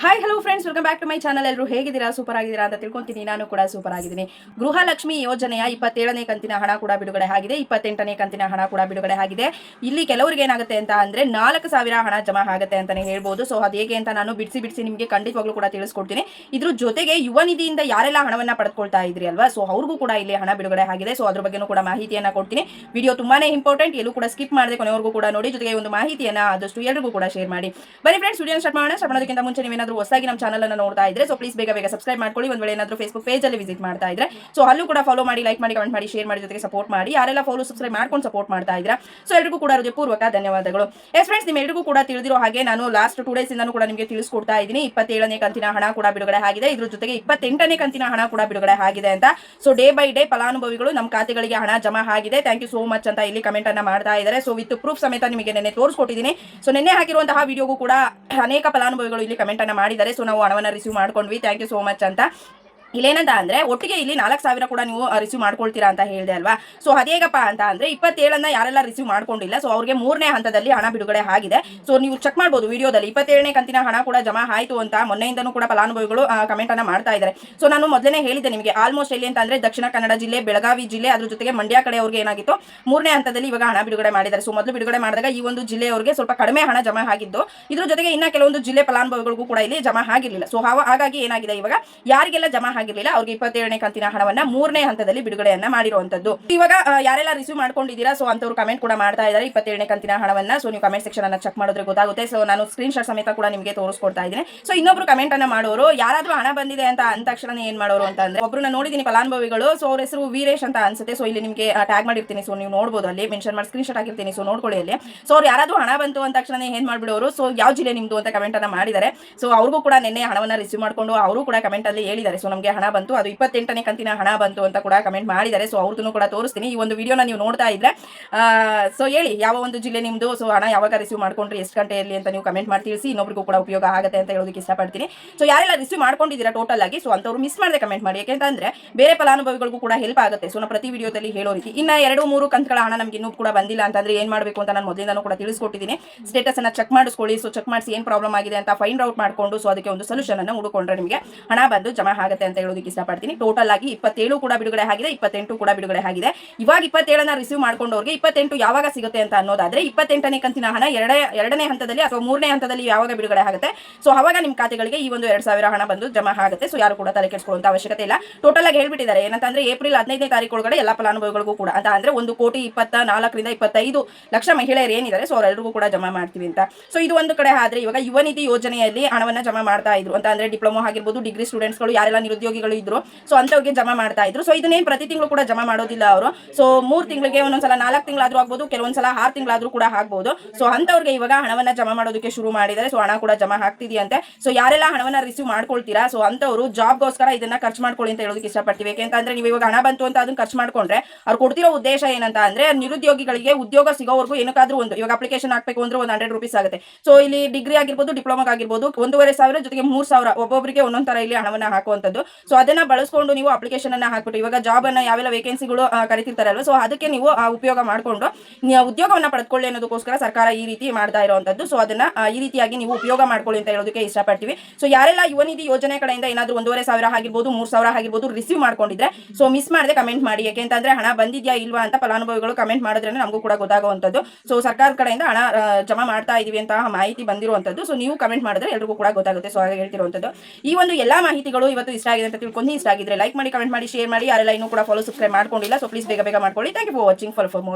Hi hello friends, welcome back to my channel. ಎಲ್ಲರೂ ಹೇಗಿದ್ದೀರಾ? Super ಆಗಿದ್ದೀರಾ ಅಂತ ತಿಳ್ಕೊಂತೀನಿ. ನಾನು ಕೂಡ ಸೂಪರ್ ಆಗಿದ್ದೀನಿ. ಗೃಹಲಕ್ಷ್ಮಿ ಯೋಜನೆಯ 27ನೇ ಕಂತಿನ ಹಣ ಕೂಡ ಬಿಡುಗಡೆ ಆಗಿದೆ. 28ನೇ ಕಂತಿನ ಹಣ ಕೂಡ ಬಿಡುಗಡೆ ಆಗಿದೆ. ಇಲ್ಲಿ ಕೆಲವರಿಗೆ ಏನಾಗುತ್ತೆ ಅಂತ ಅಂದ್ರೆ 4,000 ಹಣ ಜಮಾ ಆಗುತ್ತೆ ಅಂತಾನೆ ಹೇಳ್ಬೋದು. ಸೊ ಅದು ಹೇಗೆ ಅಂತ ನಾನು ಬಿಡಿಸಿ ನಿಮಗೆ ಖಂಡಿತವಾಗ್ಲೂ ಕೂಡ ತಿಳಿಸ್ಕೊಡ್ತೀನಿ. ಇದ್ರ ಜೊತೆಗೆ ಯುವ ನಿಧಿಯಿಂದ ಯಾರೆಲ್ಲ ಹಣವನ್ನ ಪಡೆದುಕೊಳ್ತಾ ಇದ್ರಿ ಅಲ್ವಾ, ಸೊ ಅವ್ರಿಗೂ ಕೂಡ ಇಲ್ಲಿ ಹಣ ಬಿಡುಗಡೆ ಆಗಿದೆ. ಸೊ ಅದ್ರ ಬಗ್ಗೆನೂ ಕೂಡ ಮಾಹಿತಿಯನ್ನ ಕೊಡ್ತೀನಿ. ವಿಡಿಯೋ ತುಂಬಾನೇ ಇಂಪಾರ್ಟೆಂಟ್, ಎಲ್ಲೂ ಕೂಡ ಸ್ಕಿಪ್ ಮಾಡದೆ ಕೊನೆವರೆಗೂ ಕೂಡ ನೋಡಿ. ಜೊತೆಗೆ ಒಂದು ಮಾಹಿತಿಯನ್ನ ಆದಷ್ಟು ಎಲ್ಲರಿಗೂ ಕೂಡ ಶೇರ್ ಮಾಡಿ. ಬನ್ನಿ ಫ್ರೆಂಡ್ಸ್, ವಿಡಿಯೋ ಸ್ಟಾರ್ಟ್ ಮಾಡೋಣ. ಸ್ಟಾರ್ಟ್ ಮಾಡೋದಕ್ಕಿಂತ ಮುಂಚೆ ನೀವೇನಾದ್ರೂ ಹೊಸದಾಗಿ ನಮ್ಮ ಚಾನಲ್ ಅನ್ನು ನೋಡ್ತಾ ಇದ್ರೆ ಸೊ ಪ್ಲೀಸ್ ಬೇಗ ಸಬ್ಸ್ಕ್ರೈಬ್ ಮಾಡ್ಕೊಳ್ಳಿ. ಒಂದು ವೇಳೆ ಏನಾದರೂ ಫೇಸ್ಬುಕ್ ಪೇಜ್ ಅಲ್ಲಿ ವಿಸಿಟ್ ಮಾಡ್ತಾ ಇದ್ರೆ ಸೊ ಅಲ್ಲೂ ಕೂಡ ಫಾಲೋ ಮಾಡಿ, ಲೈಕ್ ಮಾಡಿ, ಕಮೆಂಟ್ ಮಾಡಿ, ಶೇರ್ ಮಾಡಿ, ಜೊತೆಗೆ ಸಪೋರ್ಟ್ ಮಾಡಿ. ಯಾರೆಲ್ಲ ಫಾಲೋ ಸಬ್ಸ್ಕ್ರೈಬ್ ಮಾಡ್ಕೊಂಡು ಸಪೋರ್ಟ್ ಮಾಡ್ತಾ ಇದ್ರೆ ಸೊ ಎಲ್ಲರಿಗೂ ಕೂಡ ಹೃದಯಪೂರ್ವಕ ಧನ್ಯವಾದಗಳು. ಎಸ್ ಫ್ರೆಂಡ್ಸ್, ನಿಮ್ಮೆಲ್ಲರಿಗೂ ಕೂಡ ತಿಳಿದಿರೋ ಹಾಗೆ ನಾನು ಲಾಸ್ಟ್ 2 ಡೇಸ್ ಇಂದನೂ ಕೂಡ ನಿಮಗೆ ತಿಳಿಸ್ಕೊಡ್ತಾ ಇದ್ದೀನಿ. 27ನೇ ಕಂತಿನ ಹಣ ಕೂಡ ಬಿಡುಗಡೆ ಆಗಿದೆ. ಇದ್ರ ಜೊತೆಗೆ 28ನೇ ಕಂತಿನ ಹಣ ಕೂಡ ಬಿಡುಗಡೆ ಆಗಿದೆ ಅಂತ. ಸೊ ಡೇ ಬೈ ಡೇ ಫಲಾನುಭವಿಗಳು ನಮ್ಮ ಖಾತೆಗಳಿಗೆ ಹಣ ಜಮಾ ಆಗಿದೆ, ಥ್ಯಾಂಕ್ ಯು ಸೋ ಮಚ್ ಅಂತ ಇಲ್ಲಿ ಕಮೆಂಟ್ ಅನ್ನ ಮಾಡ್ತಾ ಇದ್ದಾರೆ. ಸೊ ವಿತ್ ಪ್ರೂಫ್ ಸಮೇತ ನಿಮಗೆ ನೆನ್ನೆ ತೋರಿಸ್ಕೊಟ್ಟಿದ್ದೀನಿ. ಸೊ ನೆನ್ನೆ ಹಾಕಿರುವಂತಹ ವಿಡಿಯೋಗೂ ಕೂಡ ಅನೇಕ ಫಲಾನುಭವಿಗಳು ಇಲ್ಲಿ ಕಮೆಂಟ್ ಅನ್ನ ಮಾಡಿದ್ದಾರೆ. ಸೊ ನಾವು ಹಣವನ್ನ ರಿಸೀವ್ ಮಾಡ್ಕೊಂಡ್ವಿ, ಥ್ಯಾಂಕ್ ಯು ಸೋ ಮಚ್ ಅಂತ. ಇಲ್ಲೇನಂತ ಅಂದ್ರೆ ಒಟ್ಟಿಗೆ ಇಲ್ಲಿ 4,000 ಕೂಡ ನೀವು ರಿಸೀವ್ ಮಾಡ್ಕೊಳ್ತೀರಾ ಅಂತ ಹೇಳಿದೆ ಅಲ್ವಾ. ಸೊ ಅದೇಗಪ್ಪ ಅಂತ ಅಂದ್ರೆ 27ನ್ನ ಯಾರೆಲ್ಲ ರಿಸೀವ್ ಮಾಡ್ಕೊಂಡಿಲ್ಲ ಸೊ ಅವ್ರಿಗೆ 3ನೇ ಹಂತದಲ್ಲಿ ಹಣ ಬಿಡುಗಡೆ ಆಗಿದೆ. ಸೊ ನೀವು ಚೆಕ್ ಮಾಡಬಹುದು ವಿಡಿಯೋದಲ್ಲಿ 27ನೇ ಕಂತಿನ ಹಣ ಕೂಡ ಜಮಾ ಆಯ್ತು ಅಂತ ಮೊನ್ನೆಯಿಂದನೂ ಕೂಡ ಫಲಾನುಭವಿಗಳು ಕಮೆಂಟ್ ಅನ್ನ ಮಾಡ್ತಾ ಇದ್ದಾರೆ. ಸೊ ನಾನು ಮೊದಲೇ ಹೇಳಿದ್ದೆ ನಿಮಗೆ, ಆಲ್ಮೋಸ್ಟ್ ಎಲ್ಲಿ ಅಂತ ಅಂದ್ರೆ ದಕ್ಷಿಣ ಕನ್ನಡ ಜಿಲ್ಲೆ, ಬೆಳಗಾವಿ ಜಿಲ್ಲೆ, ಅದ್ರ ಜೊತೆಗೆ ಮಂಡ್ಯ ಕಡೆ ಅವ್ರಿಗೆ ಏನಾಗಿತ್ತು 3ನೇ ಹಂತದಲ್ಲಿ ಇವಾಗ ಹಣ ಬಿಡುಗಡೆ ಮಾಡಿದ್ದಾರೆ. ಸೊ ಮೊದಲು ಬಿಡುಗಡೆ ಮಾಡಿದಾಗ ಈ ಒಂದು ಜಿಲ್ಲೆಯವರಿಗೆ ಸ್ವಲ್ಪ ಕಡಿಮೆ ಹಣ ಜಮಾ ಆಗಿದ್ದು, ಇದ್ರ ಜೊತೆಗೆ ಇನ್ನ ಕೆಲವೊಂದು ಜಿಲ್ಲೆ ಫಲಾನುಭವಿಗಳಿಗೂ ಕೂಡ ಇಲ್ಲಿ ಜಮಾ ಆಗಿರಲಿಲ್ಲ. ಸೊ ಹಾಗಾಗಿ ಏನಾಗಿದೆ, ಇವಾಗ ಯಾರಿಗೆಲ್ಲ ಜಮಾ ಆಗಿರಲಿಲ್ಲ ಅವ್ರಿಗೆ 27ನೇ ಕಂತಿನ ಹಣವನ್ನ 3ನೇ ಹಂತದಲ್ಲಿ ಬಿಡುಗಡೆಯನ್ನ ಮಾಡಿರುವಂತದ್ದು. ಇವಾಗ ಯಾರೆಲ್ಲ ರಿಸೀವ್ ಮಾಡ್ಕೊಂಡಿದ್ದೀರಾ ಸೊ ಅಂತವ್ರು ಕಮೆಂಟ್ ಕೂಡ ಮಾಡ್ತಾ ಇದ್ದಾರೆ 27ನೇ ಕಂತಿನ ಹಣವನ್ನ. ಸೊ ನೀವು ಕಮೆಂಟ್ ಸೆಕ್ಷನ್ ಅನ್ನ ಚೆಕ್ ಮಾಡಿದ್ರೆ ಗೊತ್ತಾಗುತ್ತೆ. ಸೊ ನಾನು ಸ್ಕ್ರೀನ್ ಶಾಟ್ ಸಮೇತ ಕೂಡ ನಿಮಗೆ ತೋರಿಸ್ಕೊಡ್ತಾ ಇದ್ದೀನಿ. ಸೊ ಇನ್ನೊಬ್ರು ಕಮೆಂಟ್ ಅನ್ನ ಮಾಡೋರು, ಯಾರಾದ್ರೂ ಹಣ ಬಂದಿದೆ ಅಂತ ಅಂದ ತಕ್ಷಣ ಏನ್ ಮಾಡೋರು ಅಂತ ಅಂದ್ರೆ, ಒಬ್ರು ನಾನು ನೋಡಿದೀನಿ ಫಲಾನುಭವಿಗಳು. ಸೊ ಅವ್ರ ಹೆಸರು ವೀರೇಶ್ ಅಂತ ಅನ್ಸುತ್ತೆ. ಸೊ ಇಲ್ಲಿ ನಿಮಗೆ ಟ್ಯಾಗ್ ಮಾಡಿರ್ತೀನಿ, ಸೊ ನೀವು ನೋಡಬಹುದು, ಅಲ್ಲಿ ಮೆನ್ಷನ್ ಮಾಡಿ ಸ್ಕ್ರೀನ್ ಶಾಟ್ ಆಗಿರ್ತೀನಿ. ಸೊ ನೋಡ್ಕೊಳ್ಳಿ ಅಲ್ಲಿ. ಸೊ ಅವ್ರು ಯಾರಾದ್ರೂ ಹಣ ಬಂತು ಅಂದ ತಕ್ಷಣ ಏನ್ ಮಾಡ್ಬಿಡೋರು, ಸೊ ಯಾವ ಜಿಲ್ಲೆ ನಿಮ್ದು ಅಂತ ಕಮೆಂಟ್ ಅನ್ನ ಮಾಡಿದ್ದಾರೆ. ಸೊ ಅವ್ರಿಗೂ ಕೂಡ ನಿನ್ನೆ ಹಣವನ್ನ ರಿಸೀವ್ ಮಾಡ್ಕೊಂಡು ಅವರು ಕೂಡ ಕಮೆಂಟ್ ಅಲ್ಲಿ ಹೇಳಿದ್ದಾರೆ, ಸೊ ನಮಗೆ ಹಣ ಬಂತು, ಅದು 28ನೇ ಕಂತಿನ ಹಣ ಬಂತು ಅಂತ ಕೂಡ ಕಮೆಂಟ್ ಮಾಡಿದ್ದಾರೆ. ಸೊ ಅವ್ರದ್ದು ಕೂಡ ತೋರಿಸ್ತೀನಿ. ಈ ಒಂದು ವಿಡಿಯೋನ ನೀವು ನೋಡ್ತಾ ಇದ್ರೆ ಸೊ ಹೇಳಿ ಯಾವ ಒಂದು ಜಿಲ್ಲೆ ನಿಮ್ದು, ಸೊ ಹಣ ಯಾವಾಗ ರಿಸೀವ್ ಮಾಡ್ಕೊಂಡ್ರಿ, ಎಷ್ಟು ಗಂಟೆಯಲ್ಲಿ ಅಂತ ನೀವು ಕಮೆಂಟ್ ಮಾಡಿ ತಿಳಿಸಿ. ಇನ್ನೊಬ್ರಿಗೂ ಕೂಡ ಉಪಯೋಗ ಆಗುತ್ತೆ ಅಂತ ಹೇಳೋದಕ್ಕೆ ಇಷ್ಟಪಡ್ತೀನಿ. ಸೊ ಯಾರೆಲ್ಲ ರಿಸೀವ್ ಮಾಡ್ಕೊಂಡಿದ್ದೀರಾ ಟೋಟಲ್ ಆಗಿ ಸೊ ಅಂತವ್ರು ಮಿಸ್ ಮಾಡದೆ ಕಮೆಂಟ್ ಮಾಡಿ, ಯಾಕೆಂತಂದ್ರೆ ಬೇರೆ ಫಲಾನುಭವಿಗಳಿಗೂ ಕೂಡ ಹೆಲ್ಪ್ ಆಗುತ್ತೆ. ಸೊ ನಾವು ಪ್ರತಿ ವಿಡಿಯೋದಲ್ಲಿ ಹೇಳೋ ರೀತಿ ಇನ್ನ 2-3 ಕಂತುಗಳ ಹಣ ನಮ್ಗೆ ಇನ್ನೂ ಕೂಡ ಬಂದಿಲ್ಲ ಅಂತಂದ್ರೆ ಏನ್ ಮಾಡಬೇಕು ಅಂತ ನಾನು ಮೊದಲಿಂದನೂ ಕೂಡ ತಿಳಿಸ್ಕೊಟ್ಟಿದ್ದೀನಿ. ಸ್ಟೇಟಸ್ ಅನ್ನ ಚೆಕ್ ಮಾಡಿಸ್ಕೊಳ್ಳಿ. ಸೊ ಚೆಕ್ ಮಾಡಿಸಿ ಏನ್ ಪ್ರಾಬ್ಲಮ್ ಆಗಿದೆ ಅಂತ ಫೈಂಡ್ ಔಟ್ ಮಾಡ್ಕೊಂಡು ಸೊ ಅದಕ್ಕೆ ಒಂದು ಸೊಲ್ಯೂಷನ್ ಅನ್ನು ಹುಡುಕೊಂಡ್ರೆ ನಿಮಗೆ ಹಣ ಬಂದು ಜಮಾ ಆಗುತ್ತೆ ಅಂತ ಹೇಳೋದಕ್ಕೆ ಇಷ್ಟಪಡ್ತೀನಿ. ಟೋಟಲ್ ಆಗಿ 27 ಕೂಡ ಬಿಡುಗಡೆ ಆಗಿದೆ, 28 ಕೂಡ ಬಿಡುಗಡೆ ಆಗಿದೆ. ಇವಾಗ 27ನ್ನ ರಿಸೀವ್ ಮಾಡ್ಕೊಂಡವ್ರಿಗೆ 28 ಯಾವಾಗ ಸಿಗುತ್ತೆ ಅಂತ ಅನ್ನೋದಾದ್ರೆ 28ನೇ ಕಂತಿನ ಹಣ ಎರಡನೇ ಹಂತದಲ್ಲಿ ಅಥವಾ 3ನೇ ಹಂತದಲ್ಲಿ ಯಾವಾಗ ಬಿಡುಗಡೆ ಆಗುತ್ತೆ ಸೊ ಅವಾಗ ನಿಮ್ಮ ಖಾತೆಗಳಿಗೆ ಈ ಒಂದು 2,000 ಹಣ ಬಂದು ಜಮಾ ಆಗುತ್ತೆ. ಸೊ ಯಾರು ಕೂಡ ತಲೆ ಕೆಡಿಸ್ಕೊಳ್ಳುವಂತ ಅವಶ್ಯಕತೆ ಇಲ್ಲ. ಟೋಟಲ್ ಆಗಿ ಹೇಳ್ಬಿಟ್ಟಿದ್ದಾರೆ ಏನಂತಂದ್ರೆ ಏಪ್ರಿಲ್ 15ನೇ ತಾರೀಕು ಒಳಗಡೆ ಎಲ್ಲ ಫಲಾನುಭವಿಗಳಿಗೂ ಕೂಡ ಅಂತ ಅಂದ್ರೆ 1,24,25 ಲಕ್ಷ ಮಹಿಳೆಯರು ಏನಿದ್ದಾರೆ ಸೊ ಅವರೆಲ್ಲರಿಗೂ ಕೂಡ ಜಮಾ ಮಾಡ್ತೀವಿ ಅಂತ. ಸೊ ಇದು ಒಂದು ಕಡೆ ಆದ್ರೆ ಇವಾಗ ಯುವ ನಿಧಿ ಯೋಜನೆಯಲ್ಲಿ ಹಣವನ್ನ ಜಮಾ ಮಾಡ್ತಾ ಇದ್ರು ಅಂತ ಅಂದ್ರೆ ಡಿಪ್ಲೊಮಾ ಆಗಿರ್ಬೋದು, ಡಿಗ್ರಿ ಸ್ಟೂಡೆಂಟ್ಸ್ಗಳು ಯಾರೆಲ್ಲ ನಿರುದ್ಯೋಗಿಗಳು ಇದ್ರು ಸೊ ಅಂತವ್ರಿಗೆ ಜಮಾ ಮಾಡ್ತಾ ಇದ್ರು. ಸೊ ಇದನ್ನೇನು ಪ್ರತಿ ತಿಂಗಳು ಕೂಡ ಜಮಾ ಮಾಡೋದಿಲ್ಲ ಅವರು. ಸೊ 3 ತಿಂಗಳಿಗೆ ಒಂದೊಂದ್ಸಲ 4 ತಿಂಗಳಾದ್ರೂ ಆಗ್ಬೋದು, ಕೆಲವೊಂದ್ಸಲ 6 ತಿಂಗಳಾದ್ರೂ ಕೂಡ ಆಗ್ಬೋದು. ಸೊ ಅಂತವ್ರಿಗೆ ಇವಾಗ ಹಣವನ್ನ ಜಮಾ ಮಾಡೋದಕ್ಕೆ ಶುರು ಮಾಡಿದ್ದಾರೆ. ಸೊ ಹಣ ಕೂಡ ಜಮಾ ಆಗ್ತಿದೆಯಂತೆ. ಸೊ ಯಾರೆಲ್ಲ ಹಣವನ್ನ ರಿಸೀವ್ ಮಾಡ್ಕೊಳ್ತೀರಾ ಸೊ ಅಂತವರು ಜಾಬ್ಗೋಸ್ಕರ ಇದನ್ನ ಖರ್ಚು ಮಾಡ್ಕೊಳ್ಳಿ ಅಂತ ಹೇಳೋದಕ್ಕೆ ಇಷ್ಟಪಡ್ತೀವಿ. ಯಾಕೆಂತಂದ್ರೆ ನೀವು ಇವಾಗ ಹಣ ಬಂತು ಅಂತ ಅದನ್ನ ಖರ್ಚು ಮಾಡ್ಕೊಂಡ್ರೆ ಅವ್ರು ಕೊಡ್ತಿರೋ ಉದ್ದೇಶ ಏನಂತ ಅಂದ್ರೆ ನಿರುದ್ಯೋಗಿಗಳಿಗೆ ಉದ್ಯೋಗ ಸಿಗೋವರೆಗೂ ಏನಕ್ಕಾದ್ರೂ ಒಂದು ಇವಾಗ ಅಪ್ಲಿಕೇಶನ್ ಹಾಕ್ಬೇಕು ಅಂದ್ರೆ ಒಂದು 100 ರೂಪೀಸ್ ಆಗುತ್ತೆ. ಸೊ ಇಲ್ಲಿ ಡಿಗ್ರಿ ಆಗಿರ್ಬೋದು, ಡಿಪ್ಲೊಮಾ ಆಗಿರ್ಬೋದು 1,500 ಜೊತೆಗೆ 3,000 ಒಬ್ಬೊಬ್ಬರಿಗೆ ಒಂದೊಂದ್ ತರ ಇಲ್ಲಿ ಹಣವನ್ನ ಹಾಕುವಂತದ್ದು. ಸೊ ಅದನ್ನ ಬಳಸ್ಕೊಂಡು ನೀವು ಅಪ್ಲಿಕೇಶನ್ ಅನ್ನ ಹಾಕ್ಬಿಟ್ಟು ಇವಾಗ ಜಾಬ್ ಅನ್ನ ಯಾವೆಲ್ಲ ವೇಕೆನ್ಸಿಗಳು ಕರಿತಿರ್ತಾರಲ್ವ ಸೊ ಅದಕ್ಕೆ ನೀವು ಉಪಯೋಗ ಮಾಡ್ಕೊಂಡು ಉದ್ಯೋಗವನ್ನ ಪಡೆದುಕೊಳ್ಳಿ ಅನ್ನೋದಕ್ಕೋಸ್ಕರ ಸರ್ಕಾರ ಈ ರೀತಿ ಮಾಡ್ತಾ ಇರುವಂತದ್ದು. ಸೊ ಅದನ್ನ ಈ ರೀತಿಯಾಗಿ ನೀವು ಉಪಯೋಗ ಮಾಡ್ಕೊಳ್ಳಿ ಅಂತ ಹೇಳೋದಕ್ಕೆ ಇಷ್ಟಪಡ್ತೀವಿ. ಸೊ ಯಾರೆಲ್ಲ ಯುವ ನಿಧಿ ಯೋಜನೆ ಕಡೆಯಿಂದ ಏನಾದ್ರೂ 1,500 ಆಗಿರ್ಬೋದು, 3,000 ಆಗಿರ್ಬೋದು ರಿಸೀವ್ ಮಾಡ್ಕೊಂಡಿದ್ರೆ ಸೊ ಮಿಸ್ ಮಾಡದೆ ಕಮೆಂಟ್ ಮಾಡಿ. ಯಾಕೆಂತಂದ್ರೆ ಹಣ ಬಂದಿದ್ಯಾ ಇಲ್ವಾ ಅಂತ ಫಲಾನುಭವಿಗಳು ಕಮೆಂಟ್ ಮಾಡಿದ್ರೆ ನಮಗೂ ಕೂಡ ಗೊತ್ತಾಗುವಂತದ್ದು. ಸೊ ಸರ್ಕಾರದ ಕಡೆಯಿಂದ ಹಣ ಜಮಾ ಮಾಡ್ತಾ ಇದೀವಿ ಅಂತ ಮಾಹಿತಿ ಬಂದಿರುವಂತದ್ದು. ಸೊ ನೀವು ಕಮೆಂಟ್ ಮಾಡಿದ್ರೆ ಎಲ್ರಿಗೂ ಕೂಡ ಗೊತ್ತಾಗುತ್ತೆ. ಸೊ ಹಾಗೆ ಹೇಳ್ತಿರುವಂತದ್ದು ಈ ಒಂದು ಎಲ್ಲಾ ಮಾಹಿತಿಗಳು ಇವತ್ತು ಇಷ್ಟ ಆಗಿದೆ ಅಂತ ತಿಳ್ಕೊಂಡು ಇಷ್ಟ ಆಗಿದ್ರೆ ಲೈಕ್ ಮಾಡಿ, ಕಮೆಂಟ್ ಮಾಡಿ, ಶೇರ್ ಮಾಡಿ. ಯಾರೆಲ್ಲ ಇನ್ನೂ ಕೂಡ ಫಾಲೋ ಸಬ್ಸ್ಕ್ರೈಬ್ ಮಾಡ್ಕೊಂಡಿಲ್ಲ ಸೊ ಪ್ಲೀಸ್ ಬೇಗ ಮಾಡ್ಕೊಳ್ಳಿ. Thank you for watching. Follow for more.